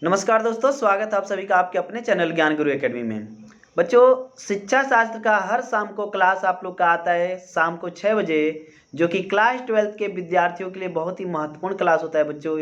नमस्कार दोस्तों, स्वागत है आप सभी का आपके अपने चैनल ज्ञान गुरु एकेडमी में। बच्चों, शिक्षा शास्त्र का हर शाम को क्लास आप लोग का आता है शाम को 6 बजे, जो कि क्लास 12th के विद्यार्थियों के लिए बहुत ही महत्वपूर्ण क्लास होता है। बच्चों,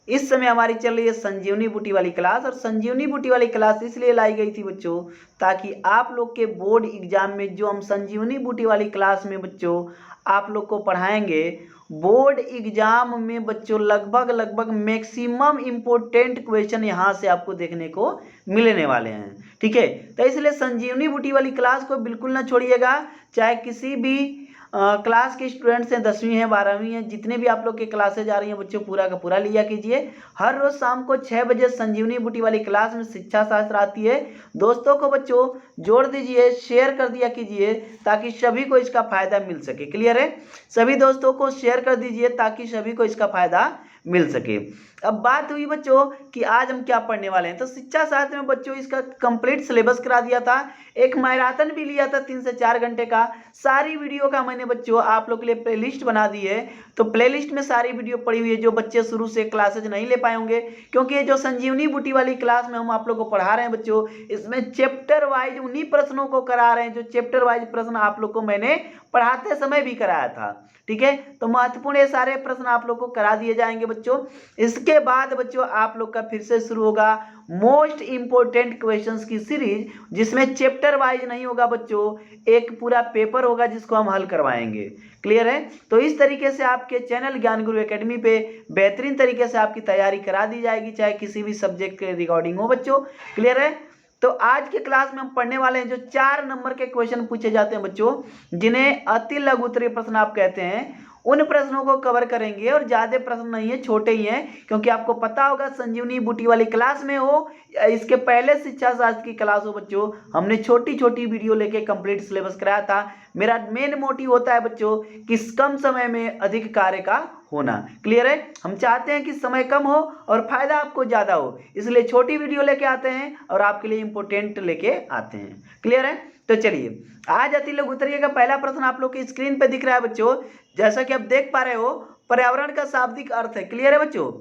इस समय हमारी चल रही है संजीवनी बूटी वाली क्लास, और संजीवनी बूटी वाली क्लास इसलिए लाई गई थी बच्चों, ताकि आप लोग के बोर्ड एग्जाम में जो हम संजीवनी बूटी वाली क्लास में बच्चों आप लोग को पढ़ाएंगे, बोर्ड एग्जाम में बच्चों लगभग मैक्सिमम इम्पोर्टेंट क्वेश्चन यहाँ से आपको देखने को मिलने वाले हैं। ठीक है, तो इसलिए संजीवनी बूटी वाली क्लास को बिल्कुल ना छोड़िएगा। चाहे किसी भी क्लास के स्टूडेंट्स हैं, 10वीं हैं, 12वीं हैं, जितने भी आप लोग के क्लासेज आ रही हैं बच्चों, पूरा का पूरा लिया कीजिए। हर रोज शाम को 6 बजे संजीवनी बूटी वाली क्लास में शिक्षा शास्त्र आती है। दोस्तों को बच्चों जोड़ दीजिए, शेयर कर दिया कीजिए, ताकि सभी को इसका फायदा मिल सके। क्लियर है? सभी दोस्तों को शेयर कर दीजिए ताकि सभी को इसका फायदा मिल सके। अब बात हुई बच्चों कि आज हम क्या पढ़ने वाले हैं, तो शिक्षा शास्त्र में बच्चों इसका कंप्लीट सिलेबस करा दिया था, एक मैराथन भी लिया था 3 से 4 घंटे का। सारी वीडियो का मैंने बच्चों आप लोग के लिए प्लेलिस्ट बना दी है, तो प्लेलिस्ट में सारी वीडियो पड़ी हुई है। जो बच्चे शुरू से क्लासेज नहीं ले पाए होंगे, क्योंकि ये जो संजीवनी बूटी वाली क्लास में हम आप लोग को पढ़ा रहे हैं बच्चों, इसमें चैप्टर वाइज उन्हीं प्रश्नों को करा रहे हैं जो चैप्टर वाइज प्रश्न आप लोग को मैंने पढ़ाते समय भी कराया था। ठीक है, तो महत्वपूर्ण ये सारे प्रश्न आप लोग को करा दिए जाएंगे बच्चों। इसके बाद बच्चों आप लोग का फिर से शुरू होगा मोस्ट इंपोर्टेंट क्वेश्चंस की सीरीज, जिसमें चैप्टर वाइज नहीं होगा बच्चों, एक पूरा पेपर होगा जिसको हम हल करवाएंगे। क्लियर है? तो इस तरीके से आपके चैनल ज्ञान गुरु एकेडमी पे बेहतरीन तरीके से आपकी तैयारी करा दी जाएगी, चाहे किसी भी सब्जेक्ट के रिकॉर्डिंग हो बच्चों। क्लियर है? तो आज के क्लास में हम पढ़ने वाले हैं जो 4 नंबर के क्वेश्चन पूछे जाते हैं बच्चों, जिन्हें अति लघु उत्तरीय प्रश्न आप कहते हैं, उन प्रश्नों को कवर करेंगे। और ज्यादा प्रश्न नहीं है, छोटे ही हैं, क्योंकि आपको पता होगा संजीवनी बूटी वाली क्लास में हो या इसके पहले शिक्षा शास्त्र की क्लास हो बच्चों, हमने छोटी छोटी वीडियो लेके कंप्लीट सिलेबस कराया था। मेरा मेन मोटिव होता है बच्चों कि कम समय में अधिक कार्य का होना। क्लियर है? हम चाहते हैं कि समय कम हो और फायदा आपको ज्यादा हो, इसलिए छोटी वीडियो लेके आते हैं और आपके लिए इंपोर्टेंट लेके आते हैं। क्लियर है? तो चलिए, आज अति लघु उत्तरीय का पहला प्रश्न आप लोग की स्क्रीन पे दिख रहा है बच्चों, जैसा कि आप देख पा रहे हो, पर्यावरण का शाब्दिक अर्थ है। क्लियर है बच्चों?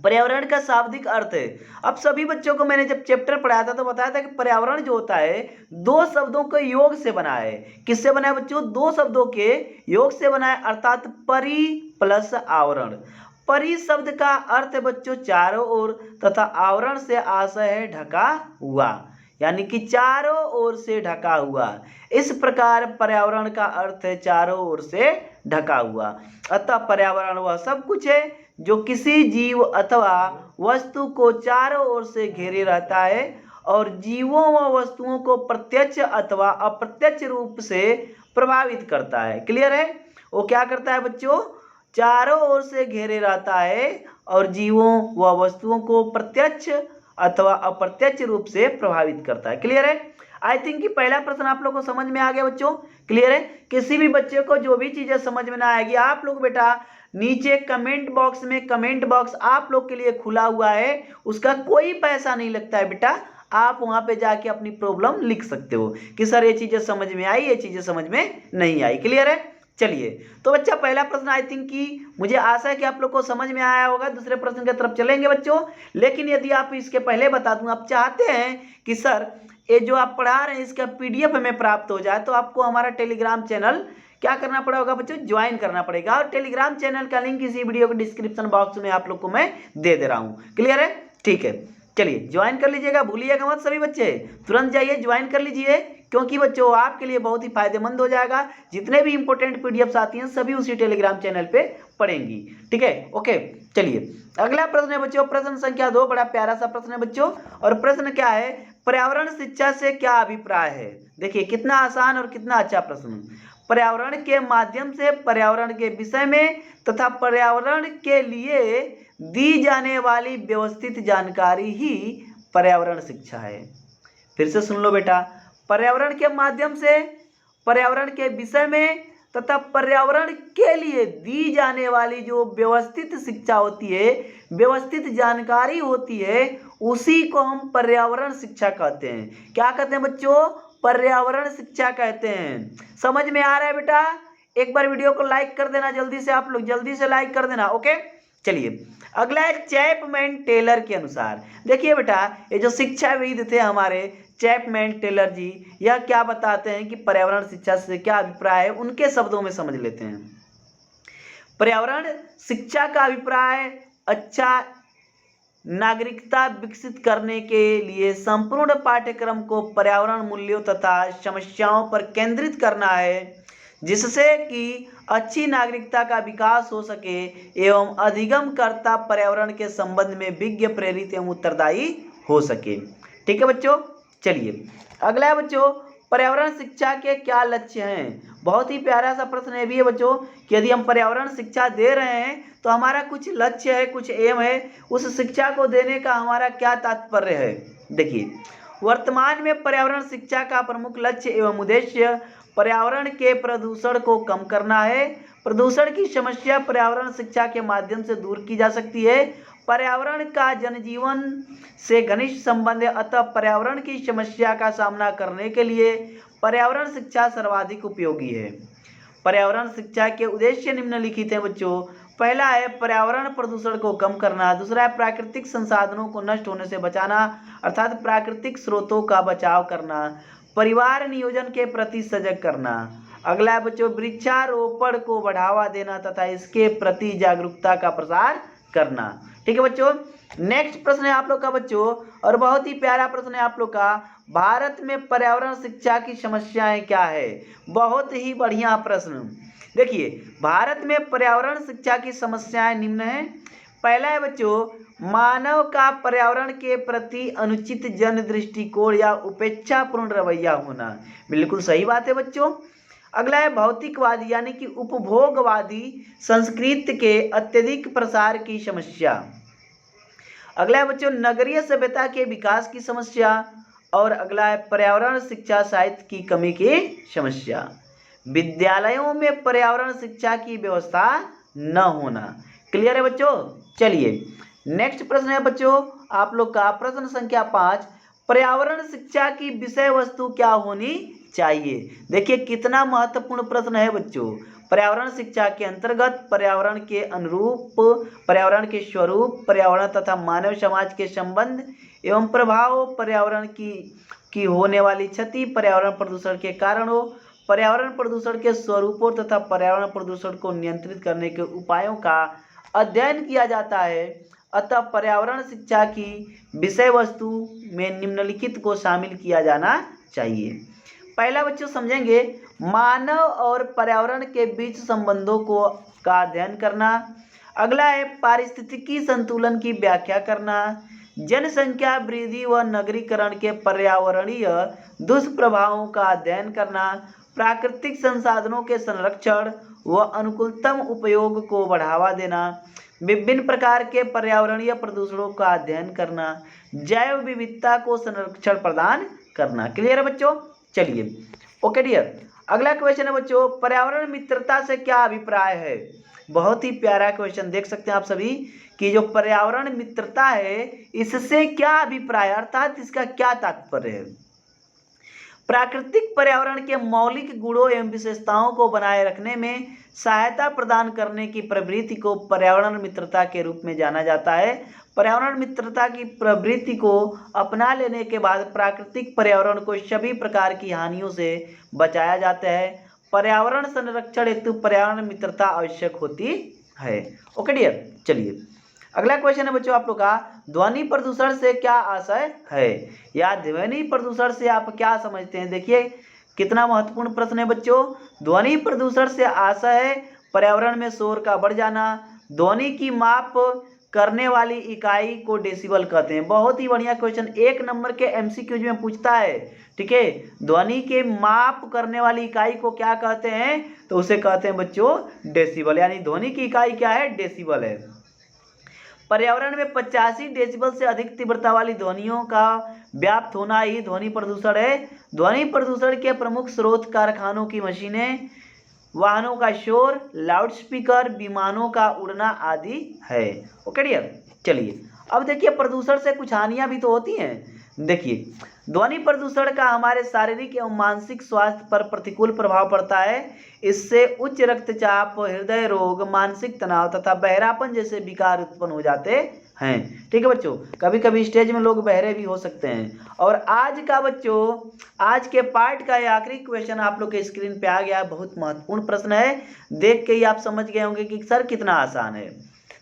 पर्यावरण का शाब्दिक अर्थ है। अब सभी बच्चों को मैंने जब चैप्टर पढ़ाया था तो बताया था कि पर्यावरण जो होता है 2 शब्दों के योग से बना है। किससे बना है बच्चों? 2 शब्दों के योग से बना है, अर्थात परि प्लस आवरण। परि शब्द का अर्थ है बच्चों चारों ओर, तथा आवरण से आशय है ढका हुआ, यानी कि चारों ओर से ढका हुआ। इस प्रकार पर्यावरण का अर्थ है चारों ओर से ढका हुआ। अतः पर्यावरण वह सब कुछ है जो किसी जीव अथवा वस्तु को चारों ओर से घेरे रहता है और जीवों व वस्तुओं को प्रत्यक्ष अथवा अप्रत्यक्ष रूप से प्रभावित करता है। क्लियर है? वो क्या करता है बच्चों? चारों ओर से घेरे रहता है और जीवों व वस्तुओं को प्रत्यक्ष अथवा अप्रत्यक्ष रूप से प्रभावित करता है। क्लियर है? आई थिंक कि पहला प्रश्न आप लोग को समझ में आ गया बच्चों। क्लियर है? किसी भी बच्चे को जो भी चीजें समझ में ना आएगी, आप लोग बेटा नीचे कमेंट बॉक्स में, कमेंट बॉक्स आप लोग के लिए खुला हुआ है, उसका कोई पैसा नहीं लगता है बेटा। आप वहां पे जाके अपनी प्रॉब्लम लिख सकते हो कि सर ये चीजें समझ में आई, ये चीजें समझ में नहीं आई। क्लियर है? चलिए, तो बच्चा पहला प्रश्न आई थिंक कि मुझे आशा है कि आप लोग को समझ में आया होगा। दूसरे प्रश्न की तरफ चलेंगे बच्चों, लेकिन यदि आप इसके पहले बता दूं, आप चाहते हैं कि सर ये जो आप पढ़ा रहे हैं इसका पीडीएफ हमें प्राप्त हो जाए, तो आपको हमारा टेलीग्राम चैनल क्या करना पड़ेगा बच्चों? ज्वाइन करना पड़ेगा। और टेलीग्राम चैनल का लिंक इसी वीडियो के डिस्क्रिप्शन बॉक्स में आप लोग को मैं दे दे रहा हूँ। क्लियर है? ठीक है, चलिए ज्वाइन कर लीजिएगा, भूलिएगा मत सभी बच्चे, तुरंत जाइए ज्वाइन कर लीजिए, क्योंकि बच्चों आपके लिए बहुत ही फायदेमंद हो जाएगा। जितने भी इंपॉर्टेंट पीडीएफ्स आती हैं सभी उसी टेलीग्राम चैनल पे पढ़ेंगी। ठीक है? ओके, चलिए अगला प्रश्न है बच्चों, प्रश्न संख्या 2, बड़ा प्यारा सा प्रश्न है बच्चों। और प्रश्न क्या है? पर्यावरण शिक्षा से क्या अभिप्राय है? देखिए कितना आसान और कितना अच्छा प्रश्न। पर्यावरण के माध्यम से पर्यावरण के विषय में तथा पर्यावरण के लिए दी जाने वाली व्यवस्थित जानकारी ही पर्यावरण शिक्षा है। फिर से सुन लो बेटा, पर्यावरण के माध्यम से पर्यावरण के विषय में तथा पर्यावरण के लिए दी जाने वाली जो व्यवस्थित शिक्षा होती है, व्यवस्थित जानकारी होती है, उसी को हम पर्यावरण शिक्षा कहते हैं। क्या कहते हैं बच्चों? पर्यावरण शिक्षा कहते हैं। समझ में आ रहा है बेटा? एक बार वीडियो को लाइक कर देना जल्दी से, आप लोग जल्दी से लाइक कर देना। ओके, चलिए अगला है चैपमैन टेलर के अनुसार। देखिए बेटा, ये जो शिक्षाविद थे हमारे चैपमैन टेलर जी, यह क्या बताते हैं कि पर्यावरण शिक्षा से क्या अभिप्राय है, उनके शब्दों में समझ लेते हैं। पर्यावरण शिक्षा का अभिप्राय अच्छा नागरिकता विकसित करने के लिए संपूर्ण पाठ्यक्रम को पर्यावरण मूल्यों तथा समस्याओं पर केंद्रित करना है, जिससे कि अच्छी नागरिकता का विकास हो सके एवं अधिगमकर्ता पर्यावरण के संबंध में विज्ञ प्रेरित एवं उत्तरदायी हो सके। ठीक है बच्चों, चलिए अगला है बच्चों, पर्यावरण शिक्षा के क्या लक्ष्य हैं। बहुत ही प्यारा सा प्रश्न है भी है बच्चों कि यदि हम पर्यावरण शिक्षा दे रहे हैं तो हमारा कुछ लक्ष्य है, कुछ एम है, उस शिक्षा को देने का हमारा क्या तात्पर्य है। देखिए, वर्तमान में पर्यावरण शिक्षा का प्रमुख लक्ष्य एवं उद्देश्य पर्यावरण के प्रदूषण को कम करना है। प्रदूषण की समस्या पर्यावरण शिक्षा के माध्यम से दूर की जा सकती है। पर्यावरण का जनजीवन से घनिष्ठ संबंध है, अतः पर्यावरण की समस्या का सामना करने के लिए पर्यावरण शिक्षा सर्वाधिक उपयोगी है। पर्यावरण शिक्षा के उद्देश्य निम्नलिखित हैं बच्चों। पहला है पर्यावरण प्रदूषण को कम करना। दूसरा है प्राकृतिक संसाधनों को नष्ट होने से बचाना, अर्थात प्राकृतिक स्रोतों का बचाव करना। परिवार नियोजन के प्रति सजग करना। अगला है बच्चों वृक्षारोपण को बढ़ावा देना तथा इसके प्रति जागरूकता का प्रसार करना। ठीक है बच्चों, नेक्स्ट प्रश्न है आप लोग का बच्चों, और बहुत ही प्यारा प्रश्न है आप लोग का, भारत में पर्यावरण शिक्षा की समस्याएं क्या है। बहुत ही बढ़िया प्रश्न। देखिए, भारत में पर्यावरण शिक्षा की समस्याएं निम्न है। पहला है बच्चों मानव का पर्यावरण के प्रति अनुचित जन दृष्टिकोण या उपेक्षापूर्ण रवैया होना। बिल्कुल सही बात है बच्चों। अगला है भौतिकवादी यानी कि उपभोगवादी संस्कृति के अत्यधिक प्रसार की समस्या। अगला है बच्चों नगरीय सभ्यता के विकास की समस्या। और अगला है पर्यावरण शिक्षा साहित्य की कमी की समस्या। विद्यालयों में पर्यावरण शिक्षा की व्यवस्था न होना। क्लियर है बच्चों। चलिए नेक्स्ट प्रश्न है बच्चों आप लोग का, प्रश्न संख्या 5, पर्यावरण शिक्षा की विषय वस्तु क्या होनी चाहिए। देखिए कितना महत्वपूर्ण प्रश्न है बच्चों। पर्यावरण शिक्षा के अंतर्गत पर्यावरण के अनुरूप, पर्यावरण के स्वरूप, पर्यावरण तथा मानव समाज के संबंध एवं प्रभाव, पर्यावरण की होने वाली क्षति, पर्यावरण प्रदूषण के कारणों, पर्यावरण प्रदूषण के स्वरूपों तथा पर्यावरण प्रदूषण को नियंत्रित करने के उपायों का अध्ययन किया जाता है। अतः पर्यावरण शिक्षा की विषय वस्तु में निम्नलिखित को शामिल किया जाना चाहिए। पहला बच्चों समझेंगे मानव और पर्यावरण के बीच संबंधों का अध्ययन करना। अगला है पारिस्थितिकी संतुलन की व्याख्या करना। जनसंख्या वृद्धि व नगरीकरण के पर्यावरणीय दुष्प्रभावों का अध्ययन करना। प्राकृतिक संसाधनों के संरक्षण व अनुकूलतम उपयोग को बढ़ावा देना। विभिन्न प्रकार के पर्यावरणीय प्रदूषणों का अध्ययन करना। जैव विविधता को संरक्षण प्रदान करना। क्लियर है बच्चों। चलिए ओके डियर, अगला क्वेश्चन है बच्चों पर्यावरण मित्रता से क्या अभिप्राय है। बहुत ही प्यारा क्वेश्चन देख सकते हैं आप सभी कि जो पर्यावरण मित्रता है इससे क्या अभिप्राय, अर्थात इसका क्या तात्पर्य है। प्राकृतिक पर्यावरण के मौलिक गुणों एवं विशेषताओं को बनाए रखने में सहायता प्रदान करने की प्रवृत्ति को पर्यावरण मित्रता के रूप में जाना जाता है। पर्यावरण मित्रता की प्रवृत्ति को अपना लेने के बाद प्राकृतिक पर्यावरण को सभी प्रकार की हानियों से बचाया जाता है। पर्यावरण संरक्षण हेतु पर्यावरण मित्रता आवश्यक होती है। ओके डियर, चलिए अगला क्वेश्चन है बच्चों आप लोग का, ध्वनि प्रदूषण से क्या आशय है, या ध्वनि प्रदूषण से आप क्या समझते हैं। देखिए कितना महत्वपूर्ण प्रश्न है बच्चों। ध्वनि प्रदूषण से आशय है पर्यावरण में शोर का बढ़ जाना। ध्वनि की माप करने वाली इकाई को डेसिबल कहते हैं। बहुत ही बढ़िया क्वेश्चन, 1 नंबर के एमसीक्यूज में पूछता है। ठीक है, ध्वनि के माप करने वाली इकाई को क्या कहते हैं, तो उसे कहते हैं बच्चों डेसिबल, यानी ध्वनि की इकाई क्या है, डेसिबल है। पर्यावरण में 85 डेसिबल से अधिक तीव्रता वाली ध्वनियों का व्याप्त होना ही ध्वनि प्रदूषण है। ध्वनि प्रदूषण के प्रमुख स्रोत कारखानों की मशीनें, वाहनों का शोर, लाउडस्पीकर, विमानों का उड़ना आदि है। ओके डियर, चलिए अब देखिए प्रदूषण से कुछ हानियां भी तो होती हैं। देखिए ध्वनि प्रदूषण का हमारे शारीरिक एवं मानसिक स्वास्थ्य पर प्रतिकूल प्रभाव पड़ता है। इससे उच्च रक्तचाप, हृदय रोग, मानसिक तनाव तथा बहरापन जैसे विकार उत्पन्न हो जाते हैं। ठीक है बच्चों, कभी कभी स्टेज में लोग बहरे भी हो सकते हैं। और आज का बच्चों, आज के पार्ट का ये आखिरी क्वेश्चन आप लोग के स्क्रीन पे आ गया। बहुत महत्वपूर्ण प्रश्न है, देख के ही आप समझ गए होंगे कि सर कितना आसान है।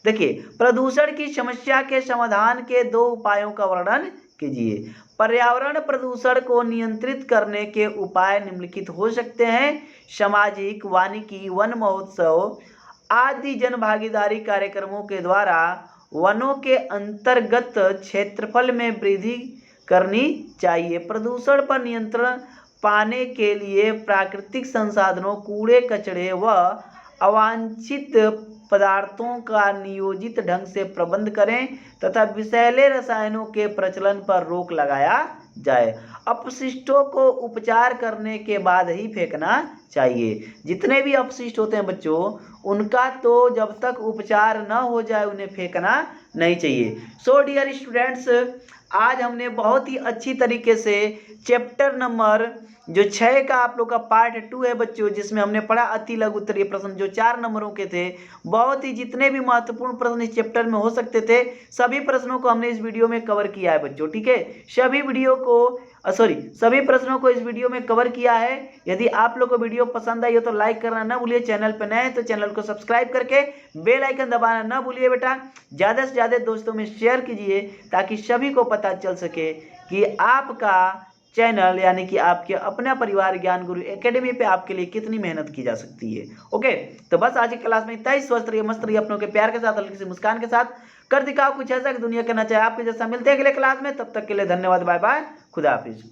देखिए, प्रदूषण की समस्या के समाधान के 2 उपायों का वर्णन कीजिए। पर्यावरण प्रदूषण को नियंत्रित करने के उपाय निम्नलिखित हो सकते हैं। सामाजिक, वानिकी, वन महोत्सव आदि जन भागीदारी कार्यक्रमों के द्वारा वनों के अंतर्गत क्षेत्रफल में वृद्धि करनी चाहिए। प्रदूषण पर नियंत्रण पाने के लिए प्राकृतिक संसाधनों, कूड़े कचरे व अवांछित पदार्थों का नियोजित ढंग से प्रबंध करें तथा विषैले रसायनों के प्रचलन पर रोक लगाया जाए। अपशिष्टों को उपचार करने के बाद ही फेंकना चाहिए। जितने भी अपशिष्ट होते हैं बच्चों, उनका तो जब तक उपचार न हो जाए उन्हें फेंकना नहीं चाहिए। सो डियर स्टूडेंट्स, आज हमने बहुत ही अच्छी तरीके से चैप्टर नंबर जो 6 का आप लोग का पार्ट 2 है बच्चों, जिसमें हमने पढ़ा अति लघु उत्तरीय प्रश्न जो 4 नंबरों के थे। बहुत ही जितने भी महत्वपूर्ण प्रश्न इस चैप्टर में हो सकते थे, सभी प्रश्नों को हमने इस वीडियो में कवर किया है बच्चों। ठीक है, सभी प्रश्नों को इस वीडियो में कवर किया है। यदि आप लोग को वीडियो पसंद आई हो तो लाइक करना ना भूलिए। चैनल पर नए हैं तो चैनल को सब्सक्राइब करके बेल आइकन दबाना ना भूलिए बेटा। ज़्यादा से ज़्यादा दोस्तों में शेयर कीजिए ताकि सभी को पता चल सके कि आपका चैनल यानी कि आपके अपना परिवार ज्ञान गुरु एकेडमी पे आपके लिए कितनी मेहनत की जा सकती है। ओके, तो बस आज की क्लास में इतना ही। स्वस्थ रहिए, मस्त रहिए, अपनों के प्यार के साथ, हल्की सी मुस्कान के साथ कर दिखाओ कुछ ऐसा कि दुनिया करना चाहे आपके जैसा। मिलते हैं अगले क्लास में, तब तक के लिए धन्यवाद, बाय बाय, खुदा हाफिज।